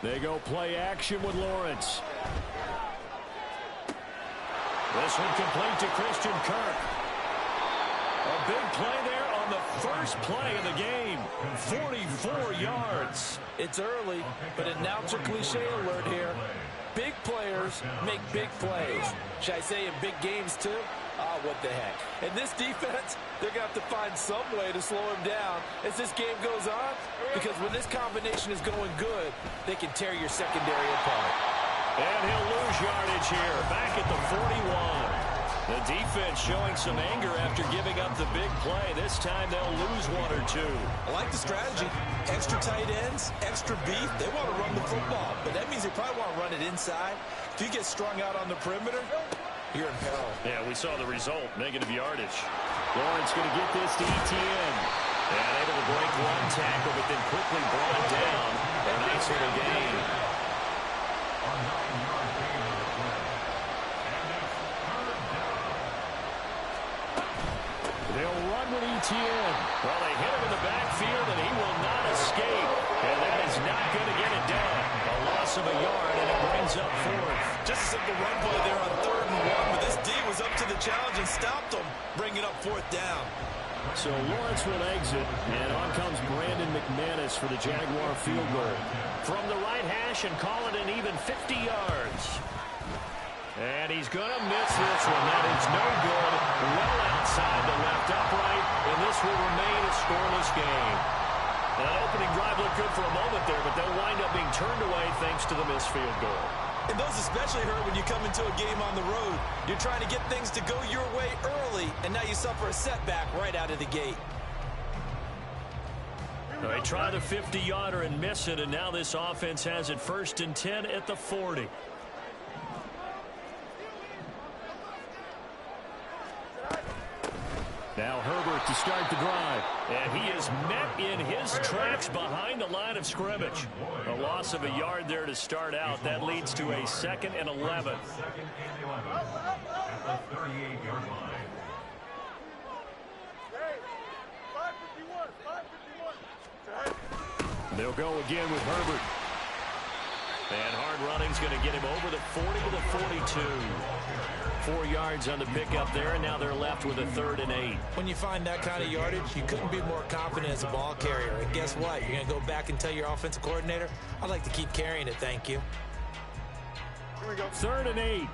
They go play action with Lawrence. This one complete to Christian Kirk. A big play there on the first play of the game. 44 yards. It's early, but announcer cliche alert here. Big players make big plays. Should I say in big games too? Ah, what the heck. And this defense, they're going to have to find some way to slow him down as this game goes on, because when this combination is going good, they can tear your secondary apart. And he'll lose yardage here, back at the 41. The defense showing some anger after giving up the big play. This time they'll lose one or two. I like the strategy. Extra tight ends, extra beef. They want to run the football, but that means they probably want to run it inside. If you get strung out on the perimeter, you're in peril. Yeah, we saw the result, negative yardage. Lawrence going to get this to Etienne. And able to break one tackle, but then quickly brought down. A nice little gain. They'll run with Etienne. Well, they hit him in the backfield, and he will not escape. And that is not going to get it done. A loss of a yard, and it brings up fourth. Just a simple run play there on 3rd and 1, but this D was up to the challenge and stopped them, bringing up 4th down. So Lawrence will exit, and on comes Brandon McManus for the Jaguar field goal. From the right hash, and call it an even 50 yards. And he's going to miss this one. That is no good. Well outside the left upright, and this will remain a scoreless game. That opening drive looked good for a moment there, but they'll wind up being turned away thanks to the missed field goal. And those especially hurt when you come into a game on the road. You're trying to get things to go your way early, and now you suffer a setback right out of the gate. They try the 50-yarder and miss it, and now this offense has it 1st and 10 at the 40. Now Herbert to start the drive. And he is met in his tracks behind the line of scrimmage. A loss of a yard there to start out. That leads to a 2nd and 11. They'll go again with Herbert. And hard running's going to get him over the 40 to the 42. 4 yards on the pickup there, and now they're left with a 3rd and 8. When you find that kind of yardage, you couldn't be more confident as a ball carrier. And guess what? You're going to go back and tell your offensive coordinator, I'd like to keep carrying it, thank you. Here we go. 3rd and 8.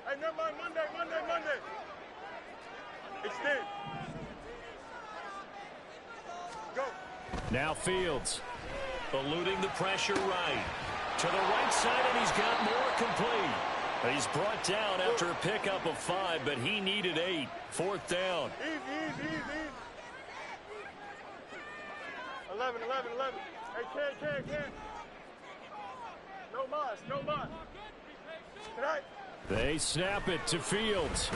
Hey, never mind, Monday. Extend. Go. Now Fields, eluding the pressure right. To the right side, and he's got more complete. He's brought down after a pickup of 5, but he needed 8. 4th down. Easy. 11. Hey, can. No mas. Tonight. They snap it to Fields.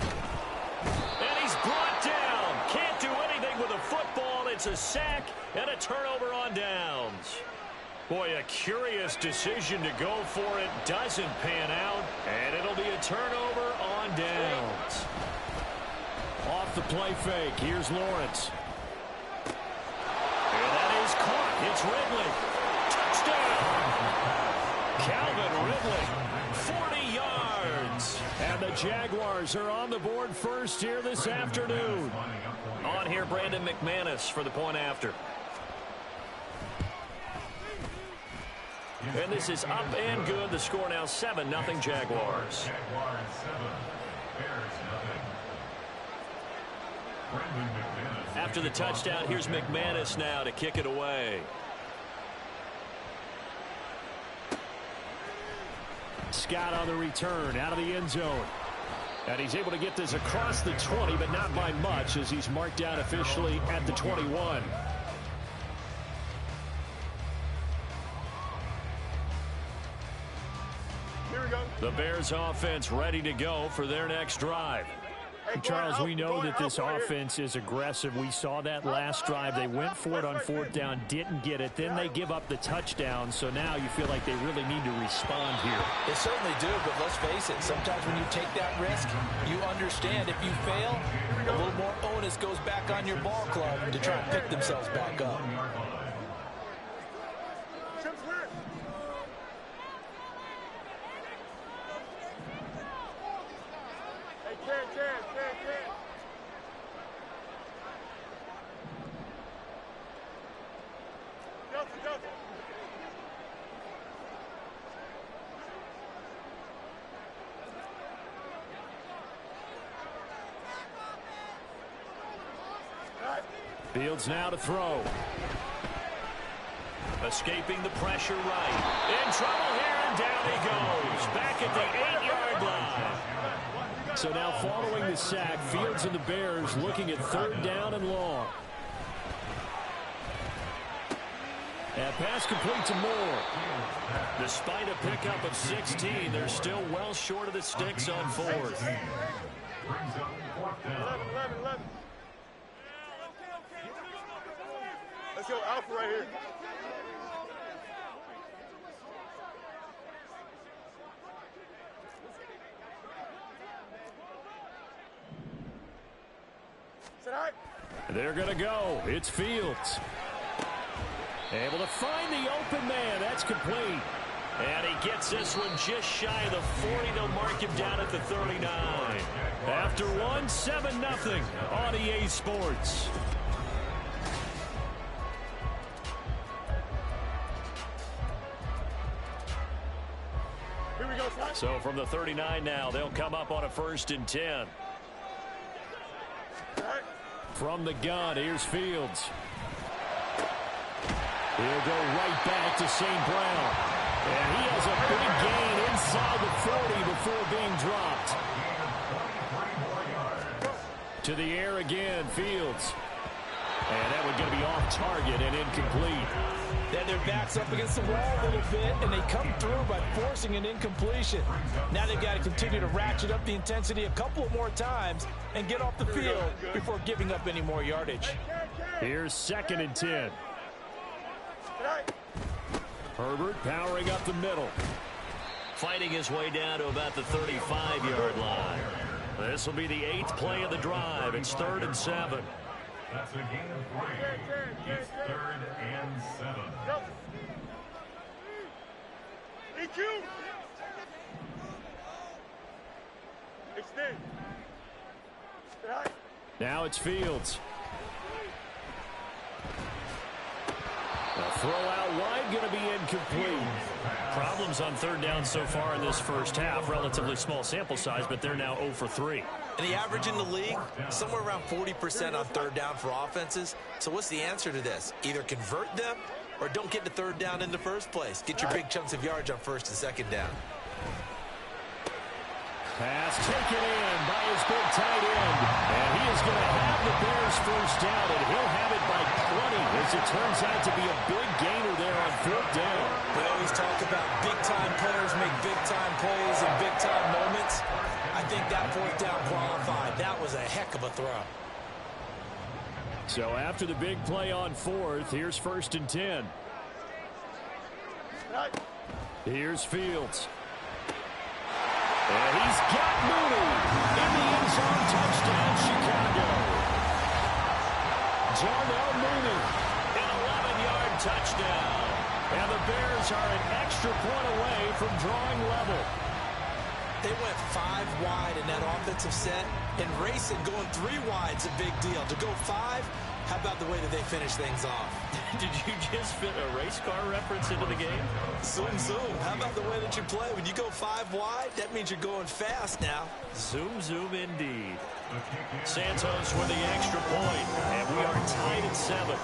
And he's brought down. Can't do anything with a football. It's a sack and a turnover on downs. Boy, a curious decision to go for it. Doesn't pan out. And it'll be a turnover on downs. Off the play fake. Here's Lawrence. And that is caught. It's Ridley. Touchdown. Calvin Ridley. 40 yards. And the Jaguars are on the board first here this afternoon. On here, Brandon McManus for the point after. And this is up and good. The score now 7-0 Jaguars. After the touchdown, here's McManus now to kick it away. Scott on the return out of the end zone. And he's able to get this across the 20, but not by much, as he's marked down officially at the 21. The Bears offense ready to go for their next drive. Hey, Charles, we know that this offense is aggressive. We saw that last drive. They went for it on fourth down, didn't get it. Then they give up the touchdown. So now you feel like they really need to respond here. They certainly do, but let's face it. Sometimes when you take that risk, you understand if you fail, a little more onus goes back on your ball club to try and pick themselves back up. Fields now to throw. Escaping the pressure right. In trouble here, and down he goes. Back at the 8-yard line. So now following the sack, Fields and the Bears looking at third down and long. And pass complete to Moore. Despite a pickup of 16, they're still well short of the sticks on fourth. 11, 11. Let's go Alpha right here. They're going to go. It's Fields. Able to find the open man. That's complete. And he gets this one just shy of the 40. They'll mark him down at the 39. After one, 7-0 on EA Sports. Here we go, son. So from the 39 now, they'll come up on a 1st and 10. From the gun, here's Fields. He'll go right back to St. Brown. And he has a big gain inside the 40 before being dropped. To the air again, Fields. And that one's going to be off target and incomplete. Then their back's up against the wall a little bit, and they come through by forcing an incompletion. Now they've got to continue to ratchet up the intensity a couple more times and get off the field before giving up any more yardage. Here's 2nd and 10. Herbert powering up the middle. Fighting his way down to about the 35-yard line. This will be the 8th play of the drive. It's 3rd and 7. That's a gain of 3. It's 3rd and 7. EQ. Extend. Now it's Fields. A throw out wide, going to be incomplete. Problems on 3rd down so far in this first half. Relatively small sample size, but they're now 0 for 3. And the average in the league, somewhere around 40% on 3rd down for offenses. So what's the answer to this? Either convert them or don't get to 3rd down in the first place. Get your big chunks of yards on 1st and 2nd down. Pass taken in by his big tight end. And he is going to have the Bears first down, and he'll have it by 20 as it turns out to be a big gainer there on 4th down. We always talk about big-time players make big-time plays in big-time moments. I think that 4th down qualified. That was a heck of a throw. So after the big play on 4th, here's 1st and 10. Here's Fields. And he's got Mooney in the end zone. Touchdown, Chicago. Darnell Mooney, an 11-yard touchdown. And the Bears are an extra point away from drawing level. They went 5 wide in that offensive set, and racing going 3 wide's a big deal. To go 5, how about the way that they finish things off? Did you just fit a race car reference into the game? Zoom, zoom. How about the way that you play? When you go 5 wide, that means you're going fast now. Zoom, zoom indeed. Santos with the extra point, and we are tied at 7.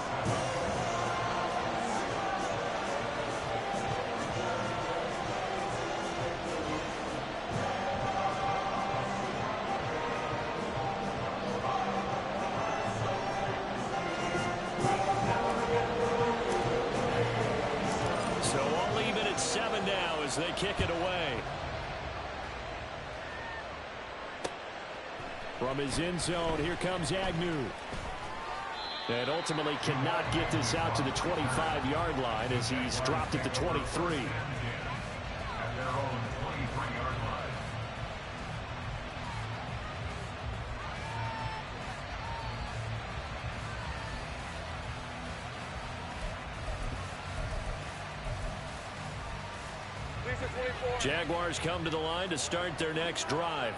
As they kick it away. From his end zone, here comes Agnew. And ultimately cannot get this out to the 25-yard line as he's dropped at the 23. Jaguars come to the line to start their next drive.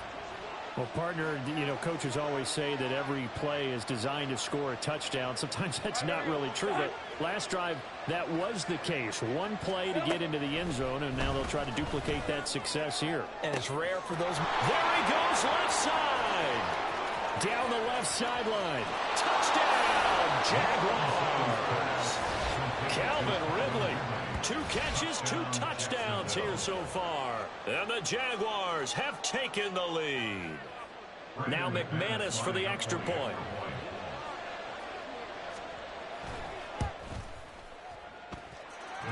Well, partner, coaches always say that every play is designed to score a touchdown. Sometimes that's not really true, but last drive, that was the case. One play to get into the end zone, and now they'll try to duplicate that success here. And it's rare for those. There he goes, left side. Down the left sideline. Touchdown, Jaguars. Calvin Ridley. 2 catches, 2 touchdowns here so far. And the Jaguars have taken the lead. Now McManus for the extra point.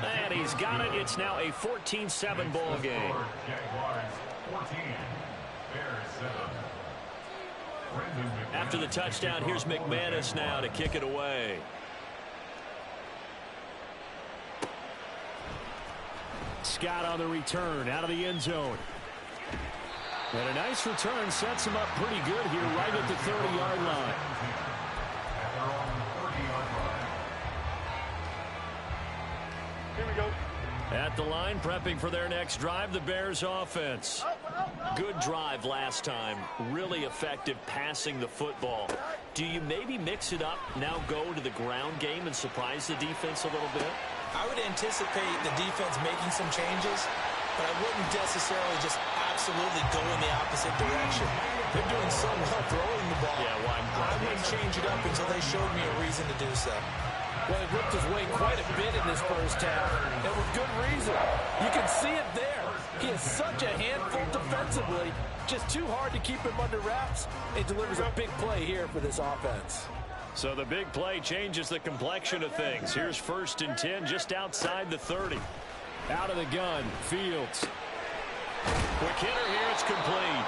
And he's got it. It's now a 14-7 ball game. After the touchdown, here's McManus now to kick it away. Scott on the return out of the end zone. And a nice return sets him up pretty good here right at the 30-yard line. Here we go. At the line, prepping for their next drive, the Bears offense. Good drive last time. Really effective passing the football. Do you maybe mix it up, now go to the ground game and surprise the defense a little bit? I would anticipate the defense making some changes, but I wouldn't necessarily just absolutely go in the opposite direction. They're doing so well throwing the ball. Yeah, well, I wouldn't change it up until they showed me a reason to do so. Well, he ripped his way quite a bit in this first half, and with good reason. You can see it there. He is such a handful defensively, just too hard to keep him under wraps. It delivers a big play here for this offense. So the big play changes the complexion of things. Here's 1st and 10 just outside the 30. Out of the gun, Fields. Quick hitter here, it's complete.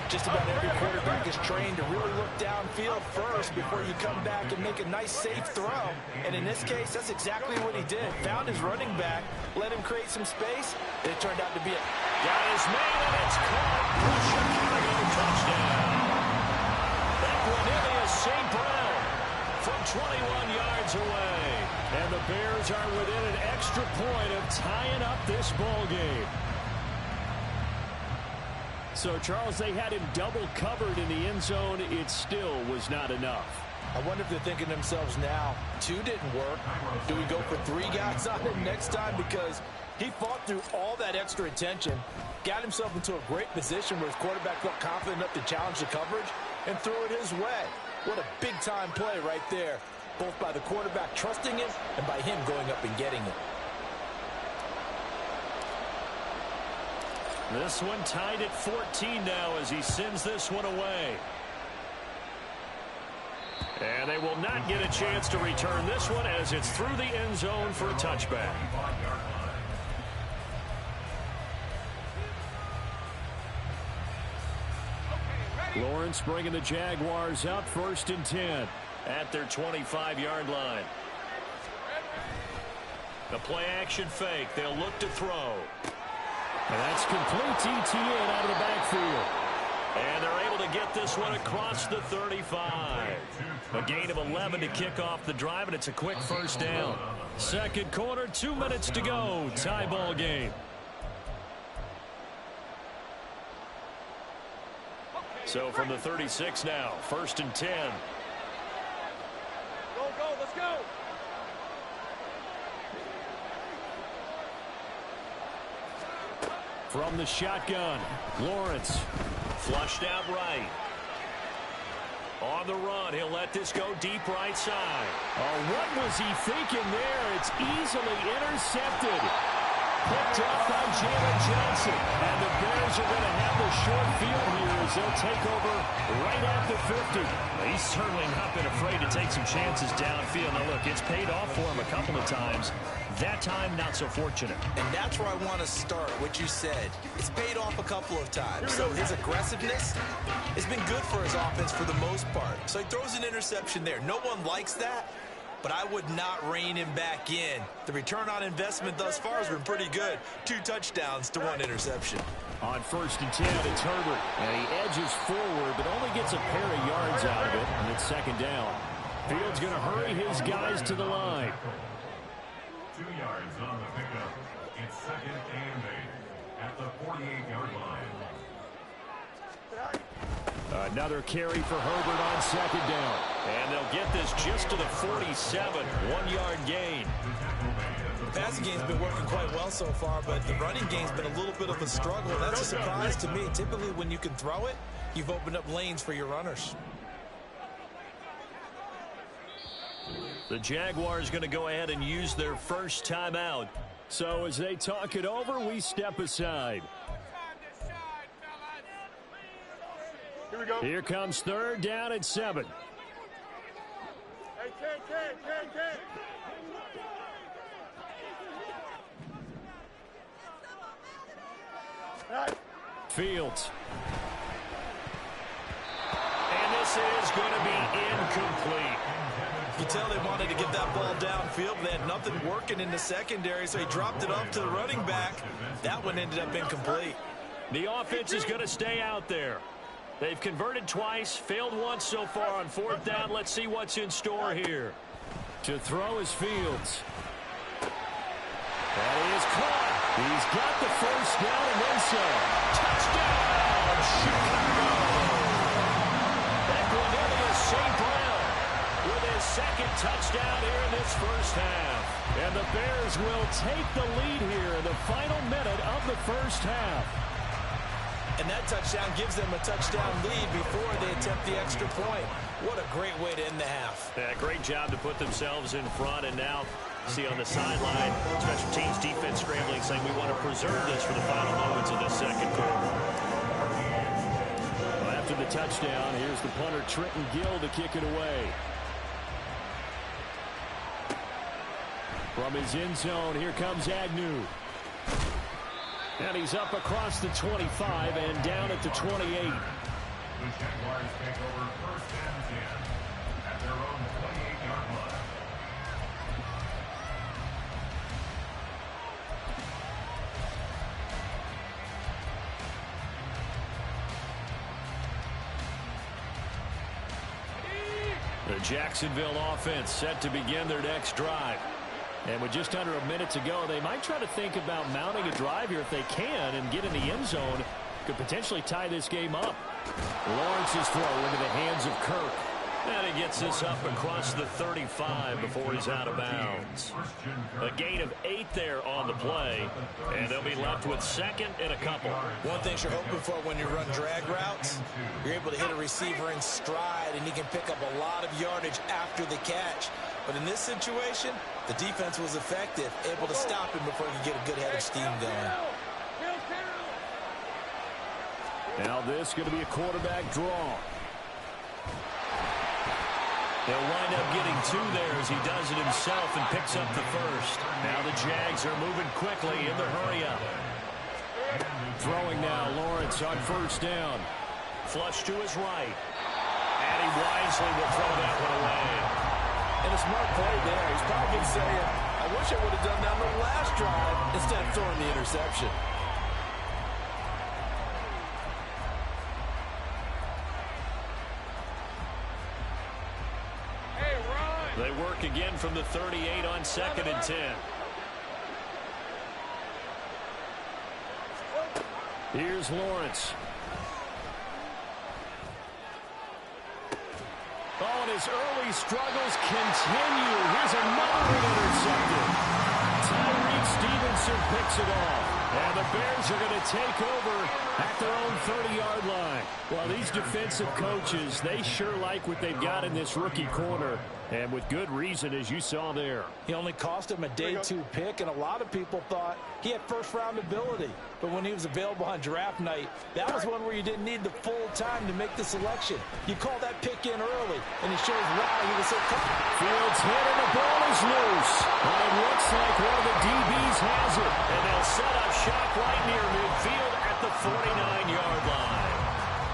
Just about every quarterback is trained to really look downfield first before you come back and make a nice, safe throw. And in this case, that's exactly what he did. Found his running back, let him create some space, and it turned out to be a... Got his man, and it's caught. Chicago touchdown. That one in is St. Brown from 21 yards away. And the Bears are within an extra point of tying up this ball game. So, Charles, they had him double covered in the end zone. It still was not enough. I wonder if they're thinking to themselves now, 2 didn't work. Do we go for 3 guys on him next time? Because he fought through all that extra attention, got himself into a great position where his quarterback felt confident enough to challenge the coverage and threw it his way. What a big-time play right there, both by the quarterback trusting him and by him going up and getting it. This one tied at 14 now as he sends this one away. And they will not get a chance to return this one as it's through the end zone for a touchback. Lawrence bringing the Jaguars up 1st and 10 at their 25-yard line. The play action fake. They'll look to throw. And that's complete ETN out of the backfield. And they're able to get this one across the 35. A gain of 11 to kick off the drive, and it's a quick first down. Second quarter, 2 minutes to go. Tie ball game. So from the 36 now, 1st and 10. Go, let's go. From the shotgun, Lawrence flushed out right. On the run, he'll let this go deep right side. Oh, what was he thinking there? It's easily intercepted. picked off by Jalen Johnson. And the Bears are going to have the short field here as they'll take over right at the 50. He's certainly not been afraid to take some chances downfield. Now, look, it's paid off for him a couple of times. That time, not so fortunate. And that's where I want to start, what you said. It's paid off a couple of times. So his aggressiveness has been good for his offense for the most part. So he throws an interception there. No one likes that, but I would not rein him back in. The return on investment thus far has been pretty good. 2 touchdowns to 1 interception. On 1st and 10, it's Herbert. And he edges forward, but only gets a pair of yards out of it. And it's 2nd down. Fields going to hurry his guys to the line. 2 yards on the pickup. It's 2nd and 8 at the 48-yard line. Another carry for Herbert on 2nd down. And they'll get this just to the 47. 1-yard gain. The passing game's been working quite well so far, but the running game's been a little bit of a struggle. That's a surprise to me. Typically, when you can throw it, you've opened up lanes for your runners. The Jaguars going to go ahead and use their first timeout. So as they talk it over, we step aside. Here we go. Here comes 3rd down at 7. Hey, 10. Fields. And this is going to be incomplete. You tell they wanted to get that ball downfield. They had nothing working in the secondary, so he dropped it off to the running back. That one ended up incomplete. The offense is going to stay out there. They've converted twice, failed once so far on 4th down. Let's see what's in store here. To throw is Fields. That is caught. He's got the 1st down and then some. Touchdown, Chicago! Equanimeous St. Brown with his 2nd touchdown here in this first half. And the Bears will take the lead here in the final minute of the first half. And that touchdown gives them a touchdown lead before they attempt the extra point. What a great way to end the half. Yeah, great job to put themselves in front, and now see on the sideline, special teams defense scrambling, saying we want to preserve this for the final moments of the 2nd quarter. Well, after the touchdown, here's the punter Trenton Gill to kick it away. From his end zone, here comes Agnew. And he's up across the 25 and down at the 28. The Jaguars take over 1st and 10 at their own 28-yard line. The Jacksonville offense set to begin their next drive. And with just under a minute to go, they might try to think about mounting a drive here if they can and get in the end zone. Could potentially tie this game up. Lawrence's throw into the hands of Kirk. And he gets this up across the 35 before he's out of bounds. A gain of 8 there on the play. And they'll be left with 2nd and a couple. One thing you're hoping for when you run drag routes, you're able to hit a receiver in stride, and he can pick up a lot of yardage after the catch. But in this situation, the defense was effective, able to stop him before he could get a good head of steam going. Now this is going to be a quarterback draw. They'll wind up getting 2 there as he does it himself and picks up the 1st. Now the Jags are moving quickly in the hurry-up. Throwing now, Lawrence on 1st down. Flush to his right. And he wisely will throw that one away. And a smart play there. He's probably saying, I wish I would have done that on the last drive instead of throwing the interception. They work again from the 38 on 2nd and 10. Here's Lawrence. Oh, and his early struggles continue. Here's another one intercepted. Tyreek Stevenson picks it off. And the Bears are going to take over at their own 30-yard line. Well, these defensive coaches, they sure like what they've got in this rookie corner. And with good reason, as you saw there. He only cost him a day 2 pick, and a lot of people thought he had first-round ability. But when he was available on draft night, that was one where you didn't need the full time to make the selection. You call that pick in early, and it shows why he was so confident. Fields hit, and the ball is loose. And it looks like one of the DBs has it. And they'll set up shop right near midfield at the 49-yard line.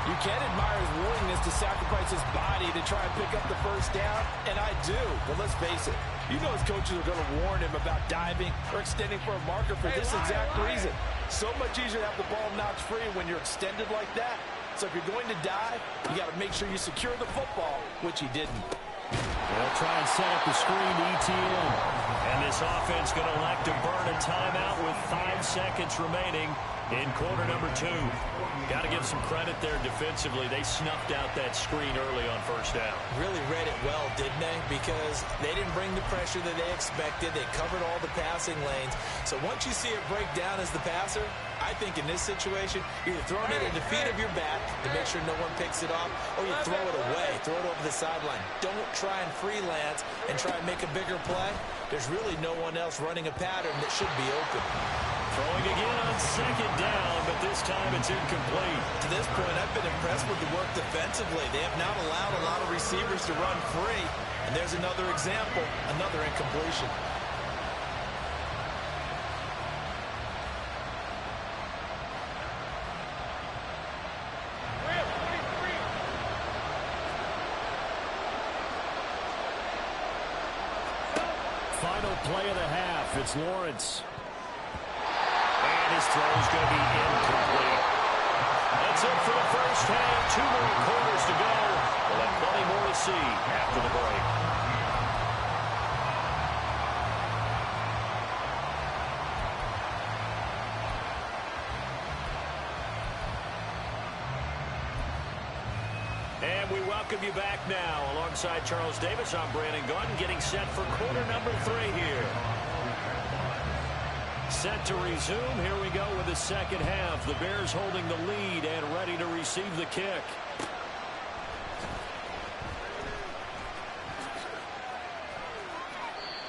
You can admire his willingness to sacrifice his body to try and pick up the first down, and I do. But let's face it, you know his coaches are going to warn him about diving or extending for a marker for this exact reason. So much easier to have the ball knocked free when you're extended like that. So if you're going to dive, you got to make sure you secure the football, which he didn't. They'll try and set up the screen to ETN. And this offense going to elect to burn a timeout with 5 seconds remaining in quarter number 2. Got to give some credit there defensively. They snuffed out that screen early on first down. Really read it well, didn't they? Because they didn't bring the pressure that they expected. They covered all the passing lanes. So once you see it break down as the passer, I think in this situation, you're either throwing it at the feet of your back to make sure no one picks it off, or you throw it away, throw it over the sideline. Don't try and freelance and try and make a bigger play. There's really no one else running a pattern that should be open. Throwing again on second down, but this time it's incomplete. To this point, I've been impressed with the work defensively. They have not allowed a lot of receivers to run free. And there's another example, another incompletion. Final play of the half. It's Lawrence. And his throw is going to be incomplete. That's it for the first half. 2 more quarters to go. We'll have plenty more to see after the break. And we welcome you back now. Alongside Charles Davis, I'm Brandon Gunn, getting set for quarter number 3 here. Set to resume. Here we go with the second half. The Bears holding the lead and ready to receive the kick.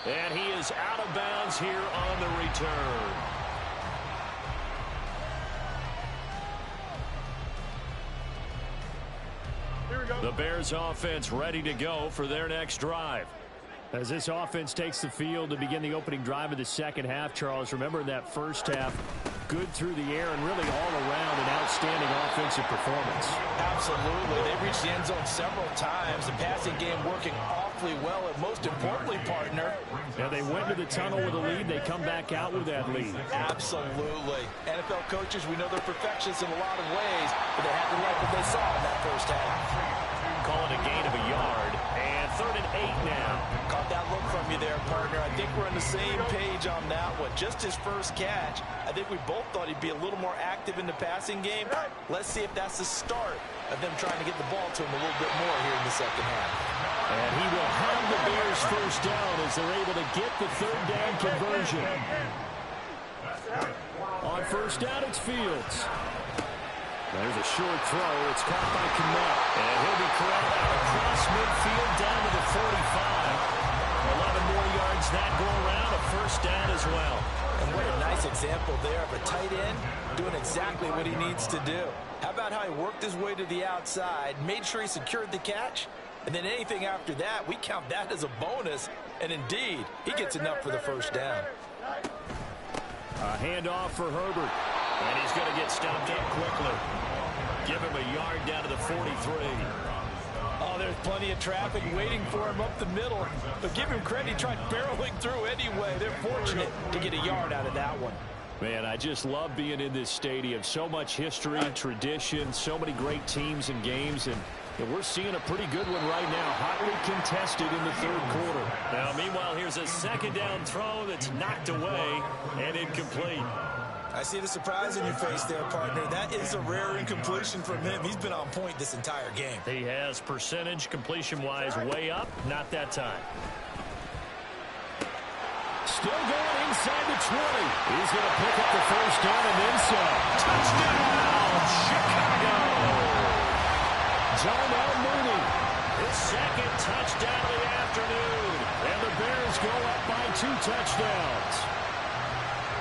And he is out of bounds here on the return. The Bears offense ready to go for their next drive. As this offense takes the field to begin the opening drive of the second half, Charles, remember in that first half, good through the air and really all around an outstanding offensive performance. Absolutely. They reached the end zone several times. The passing game working awfully well. And most importantly, partner, yeah, they went to the tunnel with a lead. They come back out with that lead. Absolutely. NFL coaches, we know they're perfectionists in a lot of ways, but they had to like what they saw in that first half. Call it a gain of a yard. And 3rd and 8 now. Caught that look from you there, partner. I think we're on the same page on that one. Just his first catch. I think we both thought he'd be a little more active in the passing game. Let's see if that's the start of them trying to get the ball to him a little bit more here in the second half. And he will have the Bears first down as they're able to get the 3rd down conversion. On first down, it's Fields. There's a short throw. It's caught by Kmet. And he'll be corralled out across midfield down to the 45. 11 more yards that go around. A first down as well. And what a nice example there of a tight end doing exactly what he needs to do. How about how he worked his way to the outside, made sure he secured the catch, and then anything after that, we count that as a bonus. And indeed, he gets enough for the first down. A handoff for Herbert. And he's going to get stopped up quickly. Give him a yard down to the 43. Oh, there's plenty of traffic waiting for him up the middle. But give him credit, he tried barreling through anyway. They're fortunate to get a yard out of that one. Man, I just love being in this stadium. So much history, tradition, so many great teams and games. And we're seeing a pretty good one right now, hotly contested in the 3rd quarter. Now, meanwhile, here's a second down throw that's knocked away and incomplete. I see the surprise in your face there, partner. That is a rare incompletion from him. He's been on point this entire game. He has percentage completion-wise way up. Not that time. Still going inside the 20. He's going to pick up the first down and then some. Touchdown, Chicago! Darnell Mooney. second touchdown of the afternoon. And the Bears go up by 2 touchdowns.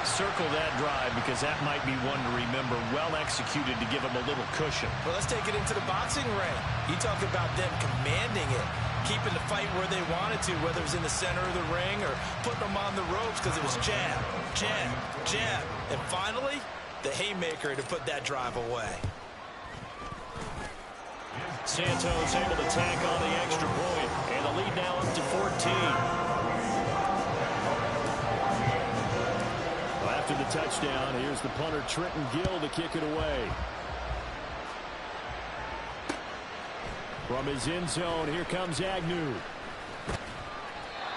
Circle that drive because that might be one to remember. Well executed to give them a little cushion. Well, let's take it into the boxing ring. You talk about them commanding it, keeping the fight where they wanted to, whether it was in the center of the ring or putting them on the ropes because it was jab, jab, jab. And finally, the haymaker to put that drive away. Santos able to tack on the extra point, and the lead now up to 14. After the touchdown, here's the punter Trenton Gill to kick it away. From his end zone, here comes Agnew.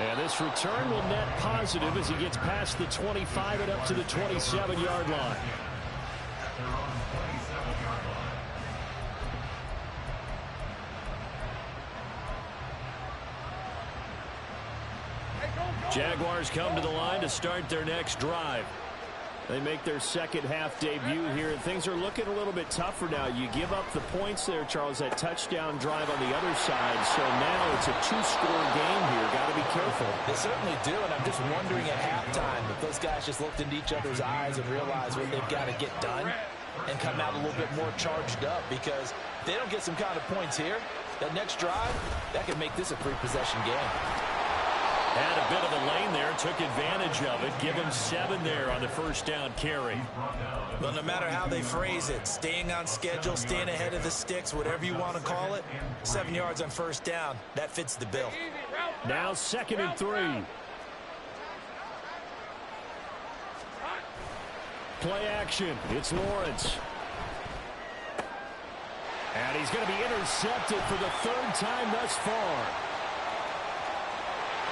And this return will net positive as he gets past the 25 and up to the 27-yard line. Jaguars come to the line to start their next drive. They make their second half debut here, and things are looking a little bit tougher now. You give up the points there, Charles, that touchdown drive on the other side. So now it's a 2-score game here. Got to be careful. They certainly do, and I'm just wondering at halftime if those guys just looked into each other's eyes and realized what they've got to get done and come out a little bit more charged up, because if they don't get some kind of points here, that next drive, that could make this a 3-possession game. Had a bit of a lane there, took advantage of it. Give him 7 there on the first down carry. Well, no matter how they phrase it, staying on schedule, staying ahead of the sticks, whatever you want to call it, 7 yards on first down, that fits the bill. Now 2nd and 3. Play action. It's Lawrence. And he's going to be intercepted for the 3rd time thus far.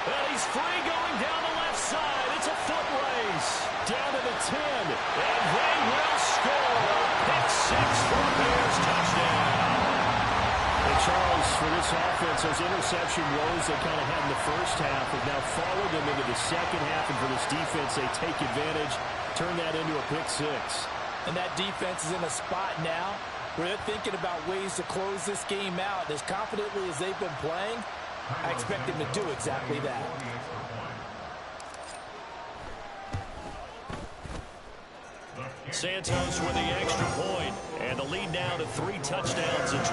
Well, he's free going down the left side. It's a foot race. Down to the 10. And they will score. Pick 6 for the Bears. Touchdown. And Charles, for this offense, those interception woes they kind of had in the first half have now followed them into the second half. And for this defense, they take advantage, turn that into a pick 6. And that defense is in a spot now where they're thinking about ways to close this game out. As confidently as they've been playing, I expect him to do exactly that. Santos with the extra point, and the lead now to 3 touchdowns and 21.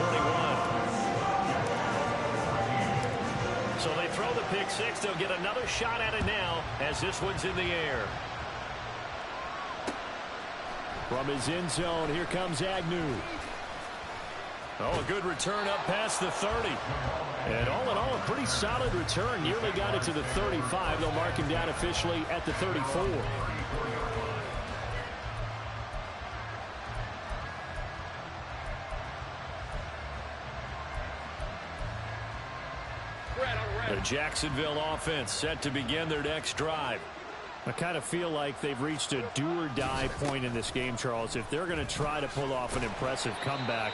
So they throw the pick 6. They'll get another shot at it now as this one's in the air. From his end zone, here comes Agnew. Oh, a good return up past the 30. And all in all, a pretty solid return. Nearly got it to the 35. They'll mark him down officially at the 34. The Jacksonville offense set to begin their next drive. I kind of feel like they've reached a do-or-die point in this game, Charles. If they're going to try to pull off an impressive comeback,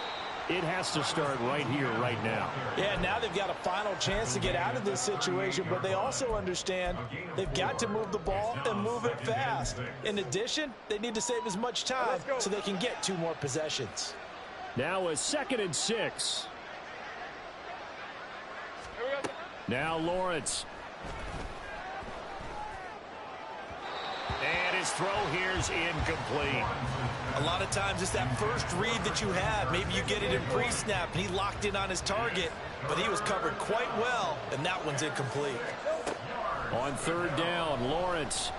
it has to start right here, right now. Yeah, now they've got a final chance to get out of this situation, but they also understand they've got to move the ball and move it fast. In addition, they need to save as much time so they can get 2 more possessions. Now a 2nd and 6. Now Lawrence. And his throw here's incomplete. A lot of times it's that first read that you have. Maybe you get it in pre-snap and he locked in on his target, but he was covered quite well, and that one's incomplete. On 3rd down, Lawrence.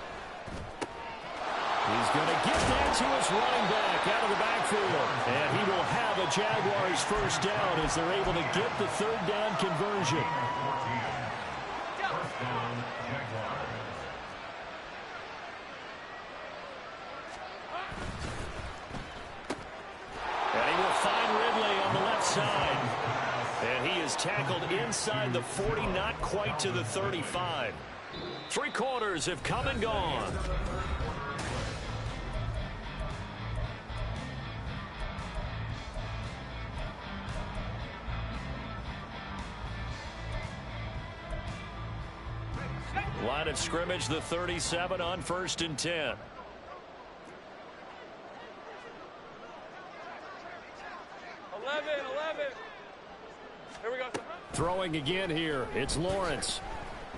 He's going to get that to his running back out of the backfield. And he will have a Jaguars first down as they're able to get the 3rd down conversion. And he is tackled inside the 40, not quite to the 35. 3 quarters have come and gone. Line of scrimmage, the 37 on 1st and 10. Here we go. Throwing again here. It's Lawrence.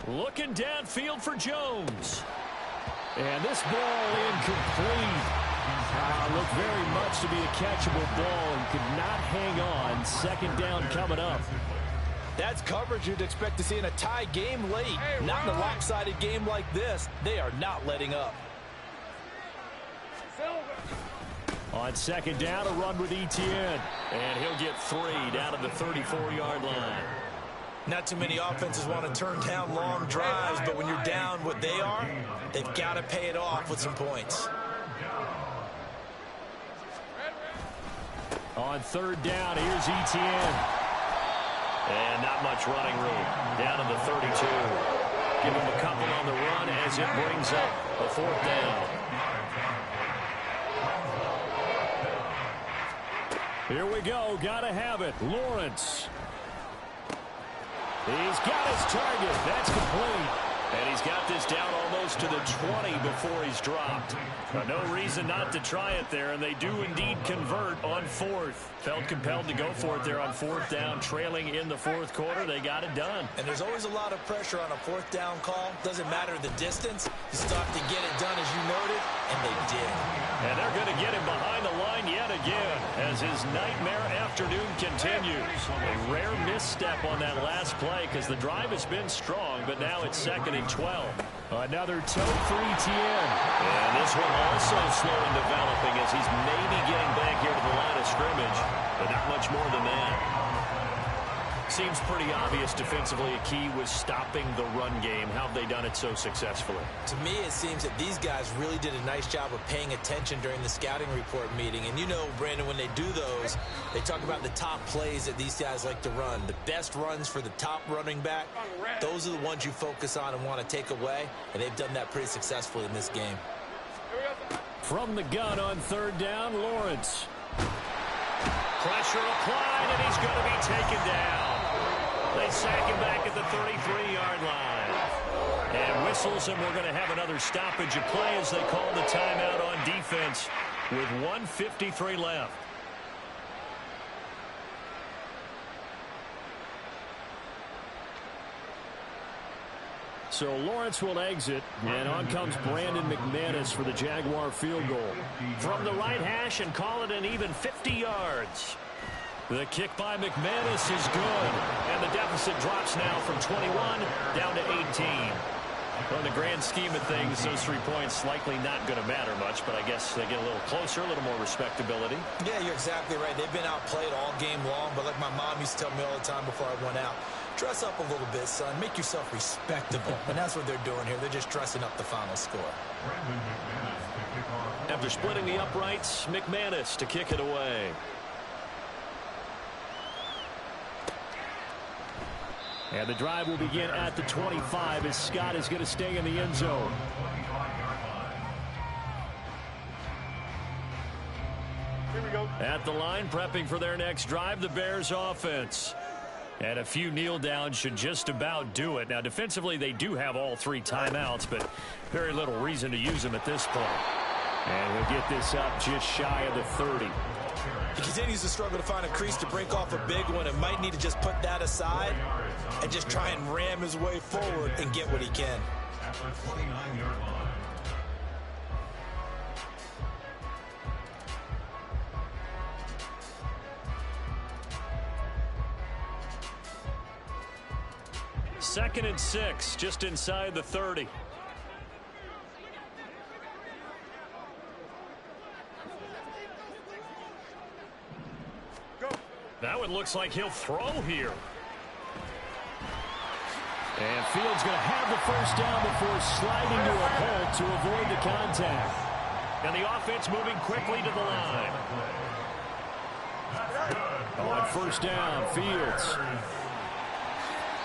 Looking downfield for Jones. And this ball incomplete. Looked very much to be a catchable ball and could not hang on. Second down coming up. That's coverage you'd expect to see in a tie game late. Not in a lopsided game like this. They are not letting up. On second down, a run with Etienne. And he'll get 3 down to the 34-yard line. Not too many offenses want to turn down long drives, but when you're down what they are, they've got to pay it off with some points. On third down, here's Etienne. And not much running room. Down to the 32. Give him a couple on the run as it brings up a 4th down. Here we go. Got to have it. Lawrence. He's got his target. That's complete. And he's got this down almost to the 20 before he's dropped. No reason not to try it there, and they do indeed convert on 4th. Felt compelled to go for it there on 4th down, trailing in the 4th quarter. They got it done. And there's always a lot of pressure on a 4th down call. Doesn't matter the distance. You still have to get it done, as you noted, and they did. And they're going to get him behind the line yet again as his nightmare afternoon continues. A rare misstep on that last play because the drive has been strong, but now it's 2nd and 12. Another toe for Etienne. And this one also slow in developing as he's maybe getting back here to the line of scrimmage, but not much more than that. Seems pretty obvious defensively a key was stopping the run game. How have they done it so successfully? To me, it seems that these guys really did a nice job of paying attention during the scouting report meeting. And you know, Brandon, when they do those, they talk about the top plays that these guys like to run. The best runs for the top running back, those are the ones you focus on and want to take away. And they've done that pretty successfully in this game. From the gun on third down, Lawrence. Pressure applied, and he's going to be taken down. They sack him back at the 33-yard line. And whistles, and we're going to have another stoppage of play as they call the timeout on defense with 1:53 left. So Lawrence will exit, and on comes Brandon McManus for the Jaguar field goal. From the right hash and call it an even 50 yards. The kick by McManus is good, and the deficit drops now from 21 down to 18. Well, in the grand scheme of things, those 3 points likely not going to matter much, but I guess they get a little closer, a little more respectability. Yeah, you're exactly right. They've been outplayed all game long, but like my mom used to tell me all the time before I went out, dress up a little bit, son. Make yourself respectable. And that's what they're doing here. They're just dressing up the final score. After splitting the uprights, McManus to kick it away. And the drive will begin at the 25 as Scott is going to stay in the end zone. Here we go. At the line, prepping for their next drive, the Bears offense. And a few kneel downs should just about do it. Now, defensively, they do have all 3 timeouts, but very little reason to use them at this point. And we'll get this up just shy of the 30. He continues to struggle to find a crease to break off a big one and might need to just put that aside and just try and ram his way forward and get what he can. At the 29-yard line. Second and 6, just inside the 30. Now it looks like he'll throw here. And Fields going to have the first down before sliding to a halt to avoid the contact. And the offense moving quickly to the line. On first down, Fields.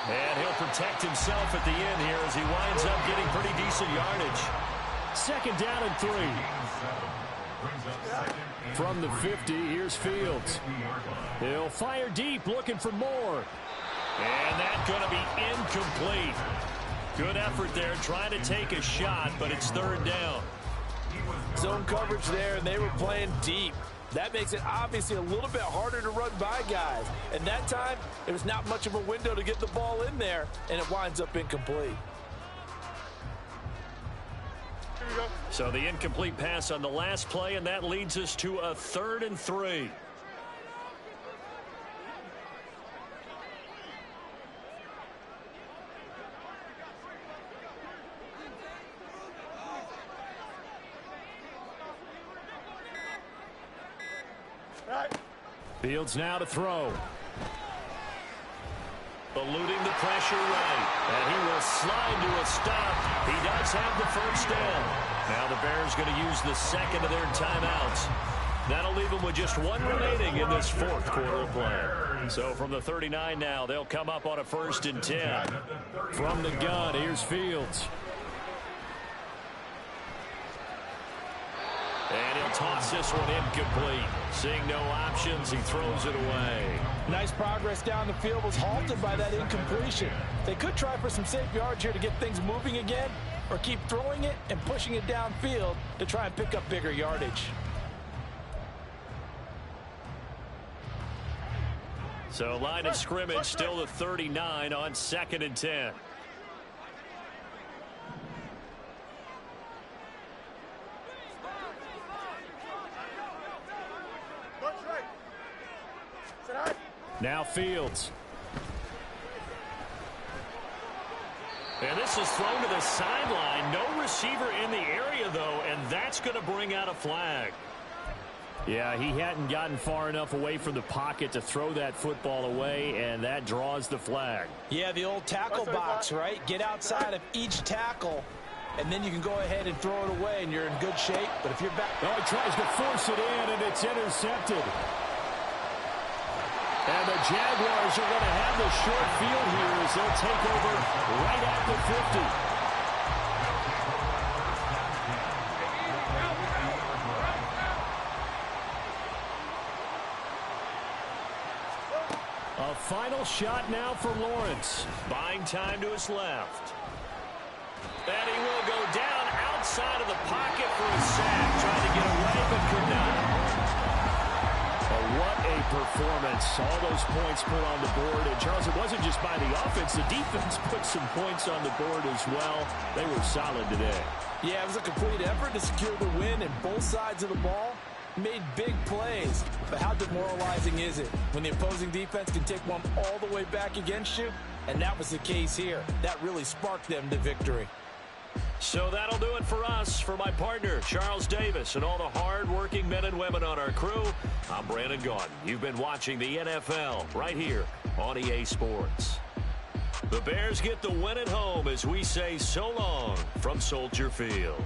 And he'll protect himself at the end here as he winds up getting pretty decent yardage. Second down and 3. From the 50, here's Fields. He'll fire deep, looking for more. And that's going to be incomplete. Good effort there, trying to take a shot, but it's third down. Zone coverage there, and they were playing deep. That makes it obviously a little bit harder to run by guys. And that time, there's not much of a window to get the ball in there, and it winds up incomplete. So the incomplete pass on the last play, and that leads us to a 3rd and 3. Fields now to throw. Eluding the pressure right. And he will slide to a stop. He does have the first down. Now the Bears going to use the second of their timeouts. That'll leave them with just one remaining in this 4th quarter of play. So from the 39 now, they'll come up on a 1st and 10. From the gun, here's Fields. And he'll toss this one incomplete. Seeing no options, he throws it away. Nice progress down the field was halted by that incompletion. They could try for some safe yards here to get things moving again, or keep throwing it and pushing it downfield to try and pick up bigger yardage. So line of scrimmage still the 39 on 2nd and 10. Now Fields. And this is thrown to the sideline. No receiver in the area, though, and that's going to bring out a flag. Yeah, he hadn't gotten far enough away from the pocket to throw that football away, and that draws the flag. Yeah, the old tackle box, right? Get outside of each tackle, and then you can go ahead and throw it away, and you're in good shape. But if you're back... Oh, he tries to force it in, and it's intercepted. And the Jaguars are going to have the short field here as they'll take over right at the 50. A final shot now for Lawrence. Buying time to his left. And he will go down outside of the pocket for a sack. Trying to get away, but could not. What a performance. All those points put on the board. And, Charles, it wasn't just by the offense. The defense put some points on the board as well. They were solid today. Yeah, it was a complete effort to secure the win, and both sides of the ball made big plays. But how demoralizing is it when the opposing defense can take one all the way back against you? And that was the case here. That really sparked them to victory. So that'll do it for us. For my partner, Charles Davis, and all the hard-working men and women on our crew, I'm Brandon Gaudin. You've been watching the NFL right here on EA Sports. The Bears get the win at home as we say so long from Soldier Field.